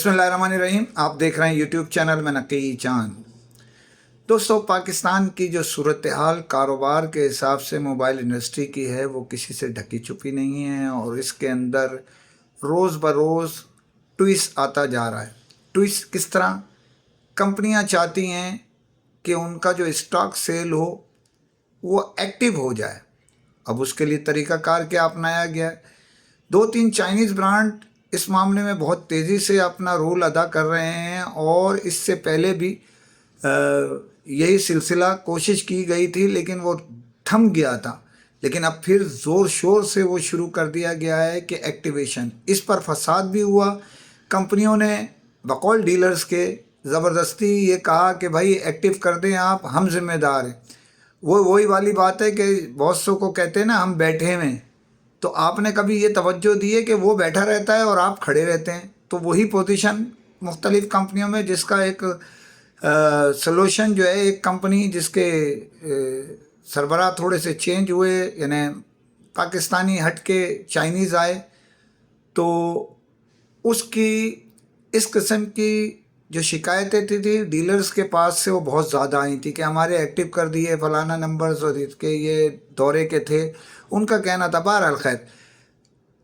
बिस्मिल्लाहिर्रहमानिर्रहीम। आप देख रहे हैं यूट्यूब चैनल में नकी चांद। दोस्तों, पाकिस्तान की जो सूरत हाल कारोबार के हिसाब से मोबाइल इंडस्ट्री की है वो किसी से ढकी छुपी नहीं है और इसके अंदर रोज़ बरोज़ ट्विस्ट आता जा रहा है। ट्विस्ट किस तरह? कंपनियां चाहती हैं कि उनका जो स्टॉक सेल हो वो एक्टिव हो जाए। अब उसके लिए तरीक़ाकार क्या अपनाया गया है? दो तीन चाइनीज़ ब्रांड इस मामले में बहुत तेज़ी से अपना रोल अदा कर रहे हैं और इससे पहले भी यही सिलसिला कोशिश की गई थी लेकिन वो थम गया था। लेकिन अब फिर ज़ोर शोर से वो शुरू कर दिया गया है कि एक्टिवेशन। इस पर फसाद भी हुआ। कंपनियों ने बकौल डीलर्स के ज़बरदस्ती ये कहा कि भाई एक्टिव कर दें आप, हम जिम्मेदार हैं। वो वही वाली बात है कि बहुत सौ को कहते हैं ना, हम बैठे हुए हैं। तो आपने कभी ये तवज्जो दी है कि वो बैठा रहता है और आप खड़े रहते हैं? तो वही पोजीशन मुख्तलिफ़ कंपनियों में, जिसका एक सलूशन जो है, एक कंपनी जिसके सरबराह थोड़े से चेंज हुए, यानी पाकिस्तानी हट के चाइनीज़ आए, तो उसकी इस किस्म की जो शिकायतें थी डीलर्स के पास से वो बहुत ज़्यादा आई थी कि हमारे एक्टिव कर दिए फलाना नंबर्स और इसके ये दौरे के थे, उनका कहना था। बहरहाल खैर,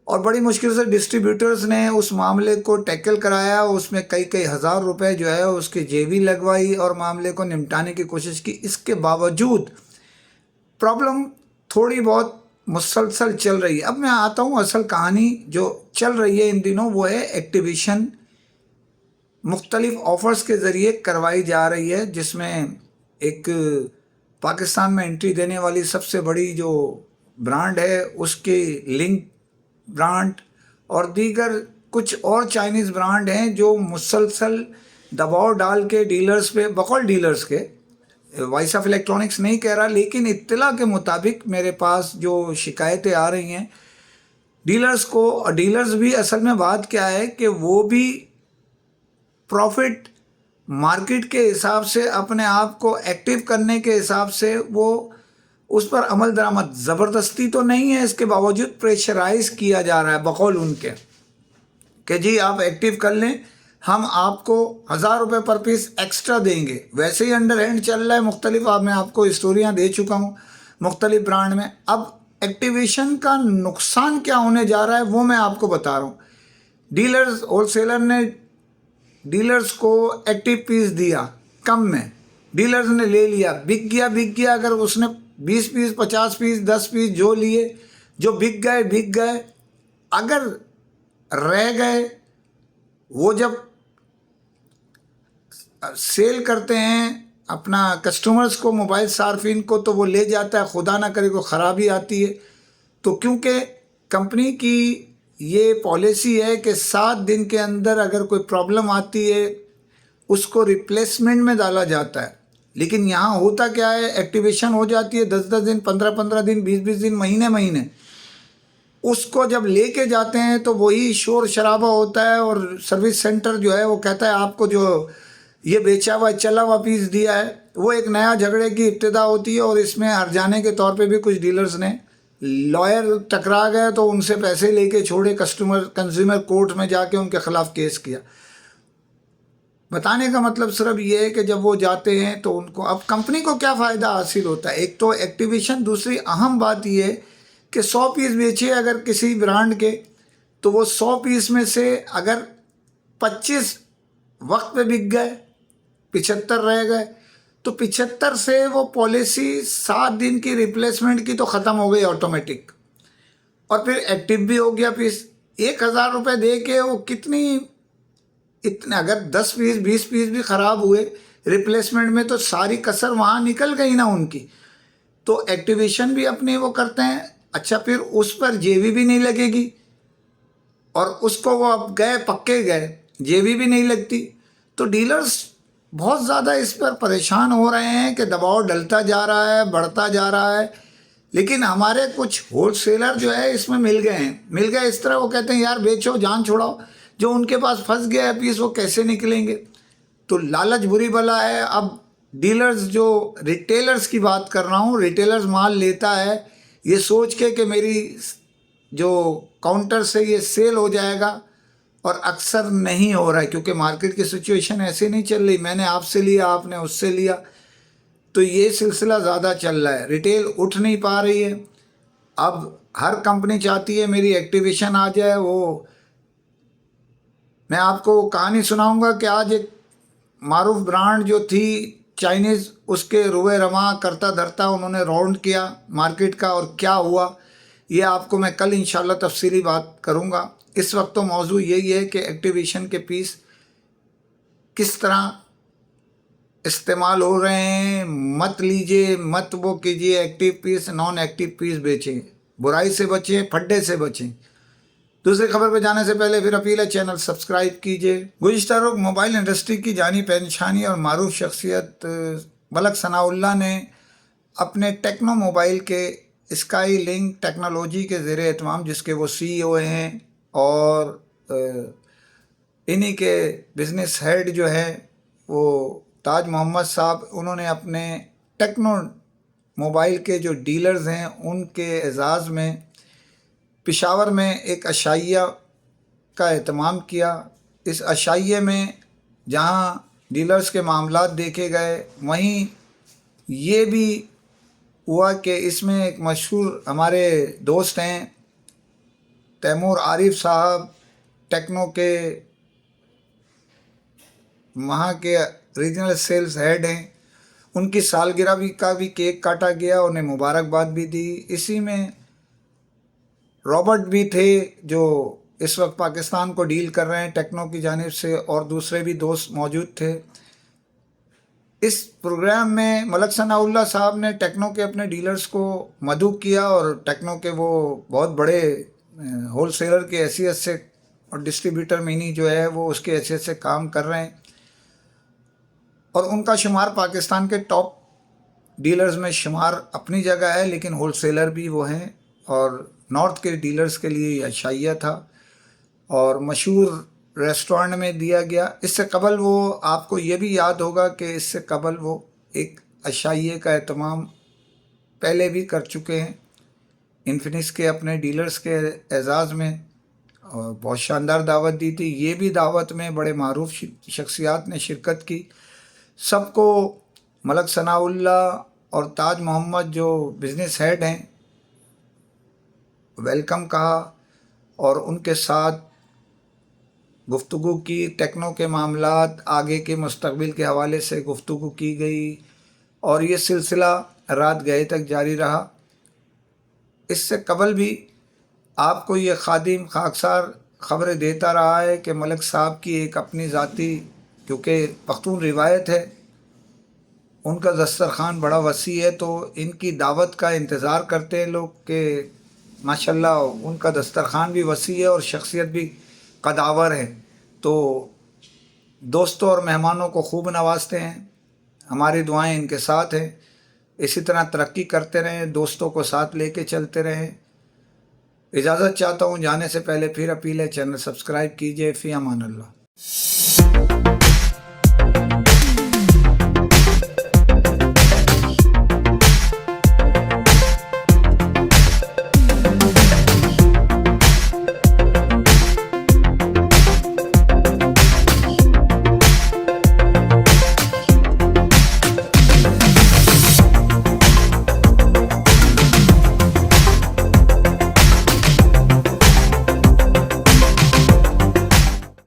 और बड़ी मुश्किल से डिस्ट्रीब्यूटर्स ने उस मामले को टैकल कराया। उसमें कई कई हज़ार रुपए जो है उसकी जेबी लगवाई और मामले को निपटाने की कोशिश की। इसके बावजूद प्रॉब्लम थोड़ी बहुत मुसलसल चल रही है। अब मैं आता हूँ असल कहानी जो चल रही है इन दिनों, वो है एक्टिवेशन मुख्तलिफ ऑफ़र्स के ज़रिए करवाई जा रही है, जिसमें एक पाकिस्तान में एंट्री देने वाली सबसे बड़ी जो ब्रांड है उसके लिंक ब्रांड और दीगर कुछ और चाइनीज़ ब्रांड हैं जो मुसलसल दबाव डाल के डीलर्स पे, बकौल डीलर्स के, वॉइस ऑफ इलेक्ट्रॉनिक्स नहीं कह रहा लेकिन इत्तला के मुताबिक मेरे पास जो शिकायतें आ रही हैं डीलर्स को, और डीलर्स भी असल में बात क्या है कि वो भी प्रॉफिट मार्केट के हिसाब से अपने आप को एक्टिव करने के हिसाब से वो उस पर अमल दरामद, ज़बरदस्ती तो नहीं है, इसके बावजूद प्रेशराइज किया जा रहा है बकौल उनके कि जी आप एक्टिव कर लें, हम आपको 1000 रुपये पर पीस एक्स्ट्रा देंगे। वैसे ही अंडर हैंड चल रहा है मुख्तलिफ, मैं आपको स्टोरियाँ दे चुका हूँ मुख्तलिफ ब्रांड में। अब एक्टिवेशन का नुकसान क्या होने जा रहा है वो मैं आपको बता रहा हूँ। डीलर्स, होलसेलर ने डीलर्स को एक्टिव पीस दिया कम में, डीलर्स ने ले लिया, बिक गया। अगर उसने 20 पीस, 50 पीस, 10 पीस जो लिए, जो बिक गए। अगर रह गए, वो जब सेल करते हैं अपना कस्टमर्स को, मोबाइल सार्फिन को, तो वो ले जाता है, खुदा ना करे कोई ख़राबी आती है तो, क्योंकि कंपनी की ये पॉलिसी है कि 7 दिन के अंदर अगर कोई प्रॉब्लम आती है उसको रिप्लेसमेंट में डाला जाता है। लेकिन यहाँ होता क्या है, एक्टिवेशन हो जाती है 10-10 दिन, 15-15 दिन, 20-20 दिन, महीने। उसको जब लेके जाते हैं तो वही शोर शराबा होता है और सर्विस सेंटर जो है वो कहता है आपको जो ये बेचा हुआ चला हुआ पीस दिया है। वो एक नया झगड़े की इब्तिदा होती है और इसमें हर्जाने के तौर पे भी कुछ डीलर्स ने, लॉयर टकरा गए तो उनसे पैसे लेके छोड़े, कंज्यूमर कोर्ट में जाके उनके ख़िलाफ़ केस किया। बताने का मतलब सिर्फ ये है कि जब वो जाते हैं तो उनको, अब कंपनी को क्या फ़ायदा हासिल होता है? एक तो एक्टिवेशन, दूसरी अहम बात ये है कि 100 पीस बेचे अगर किसी ब्रांड के, तो वो 100 पीस में से अगर 25 वक्त पे बिक गए, 75 रह गए, तो 75 से वो पॉलिसी 7 दिन की रिप्लेसमेंट की तो ख़त्म हो गई ऑटोमेटिक, और फिर एक्टिव भी हो गया पीस। 1000 रुपये दे के वो इतने अगर 10 पीस 20 पीस भी ख़राब हुए रिप्लेसमेंट में तो सारी कसर वहाँ निकल गई ना उनकी। तो एक्टिवेशन भी अपने वो करते हैं। अच्छा, फिर उस पर जेबी भी नहीं लगेगी और उसको वो अब पक्के गए, जेबी भी नहीं लगती। तो डीलर्स बहुत ज़्यादा इस पर परेशान हो रहे हैं कि दबाव डलता जा रहा है, बढ़ता जा रहा है। लेकिन हमारे कुछ होलसेलर जो है इसमें मिल गए इस तरह, वो कहते हैं यार बेचो, जान छुड़ाओ। जो उनके पास फंस गया है पीस वो कैसे निकलेंगे? तो लालच बुरी बला है। अब डीलर्स, जो रिटेलर्स की बात कर रहा हूँ, रिटेलर्स माल लेता है ये सोच के कि मेरी जो काउंटर से ये सेल हो जाएगा और अक्सर नहीं हो रहा है क्योंकि मार्केट की सिचुएशन ऐसी नहीं चल रही। मैंने आपसे लिया, आपने उससे लिया, तो ये सिलसिला ज़्यादा चल रहा है। रिटेल उठ नहीं पा रही है। अब हर कंपनी चाहती है मेरी एक्टिवेशन आ जाए। वो मैं आपको कहानी सुनाऊंगा कि आज एक मारूफ ब्रांड जो थी चाइनीज़, उसके रुए रमा करता धरता उन्होंने राउंड किया मार्केट का, और क्या हुआ ये आपको मैं कल इंशाल्लाह तफसीली बात करूंगा। इस वक्त तो मौजू यही है कि एक्टिवेशन के पीस किस तरह इस्तेमाल हो रहे हैं। मत लीजिए, मत वो कीजिए, active piece non active piece बेचें, बुराई से बचें, फड्डे से बचें। दूसरी खबर पर जाने से पहले फिर अपील है, चैनल सब्सक्राइब कीजिए। गुज़िश्ता रोज़ मोबाइल इंडस्ट्री की जानी पहचानी और मारूफ शख्सियत मलक सनाउल्लाह ने अपने टेक्नो मोबाइल के स्काई लिंक टेक्नोलॉजी के ज़ेर एहतमाम, जिसके वो CEO हैं, और इन्हीं के बिज़नेस हेड जो है वो ताज मोहम्मद साहब, उन्होंने अपने टेक्नो मोबाइल के जो डीलर्स हैं उनके एजाज़ में पेशावर में एक अशाइया का एहतमाम किया। इस अशाइये में जहां डीलर्स के मामलात देखे गए, वहीं ये भी हुआ कि इसमें एक मशहूर हमारे दोस्त हैं तैमूर आरिफ साहब, टेक्नो के वहाँ के रीजनल सेल्स हेड हैं। उनकी सालगिरह का भी केक काटा गया, उन्हें मुबारकबाद भी दी। इसी में रॉबर्ट भी थे जो इस वक्त पाकिस्तान को डील कर रहे हैं टेक्नो की जानिब से, और दूसरे भी दोस्त मौजूद थे। इस प्रोग्राम में मलक सनाउल्लाह साहब ने टेक्नो के अपने डीलर्स को मदऊ किया, और टेक्नो के वो बहुत बड़े होल सेलर की हैसियत से और डिस्ट्रीब्यूटर मिनी जो है वो उसकी हैसियत से काम कर रहे हैं, और उनका शुमार पाकिस्तान के टॉप डीलर्स में शुमार अपनी जगह है, लेकिन होल सेलर भी वो हैं। और नॉर्थ के डीलर्स के लिए ये अशाइया था और मशहूर रेस्टोरेंट में दिया गया। इससे कबल वो, आपको ये भी याद होगा कि इससे कबल वो एक अशाइये का एहतमाम पहले भी कर चुके हैं इन्फिनिक्स के अपने डीलर्स के एजाज़ में, और बहुत शानदार दावत दी थी। ये भी दावत में बड़े मारूफ शख्सियात ने शिरकत की। सबको मलक सनाउल्लाह और ताज मोहम्मद जो बिज़नेस हेड हैं वेलकम कहा, और उनके साथ गुफ्तगू की। टेक्नो के मामलात, आगे के मुस्तकबिल के हवाले से गुफ्तगू की गई, और ये सिलसिला रात गए तक जारी रहा। इससे कबल भी आपको ये खादिम खाकसार ख़बरें देता रहा है कि मलक साहब की एक अपनी ज़ाती, क्योंकि पख्तून रिवायत है, उनका दस्तरखान बड़ा वसी है, तो इनकी दावत का इंतज़ार करते हैं लोग कि माशाल्लाह उनका दस्तरखान भी वसी है और शख्सियत भी कदावर है। तो दोस्तों और मेहमानों को खूब नवाजते हैं। हमारी दुआएं इनके साथ हैं। इसी तरह तरक्की करते रहें, दोस्तों को साथ लेके चलते रहें। इजाज़त चाहता हूँ जाने से पहले फिर अपील है, चैनल सब्सक्राइब कीजिए। फ़ी अमान अल्लाह।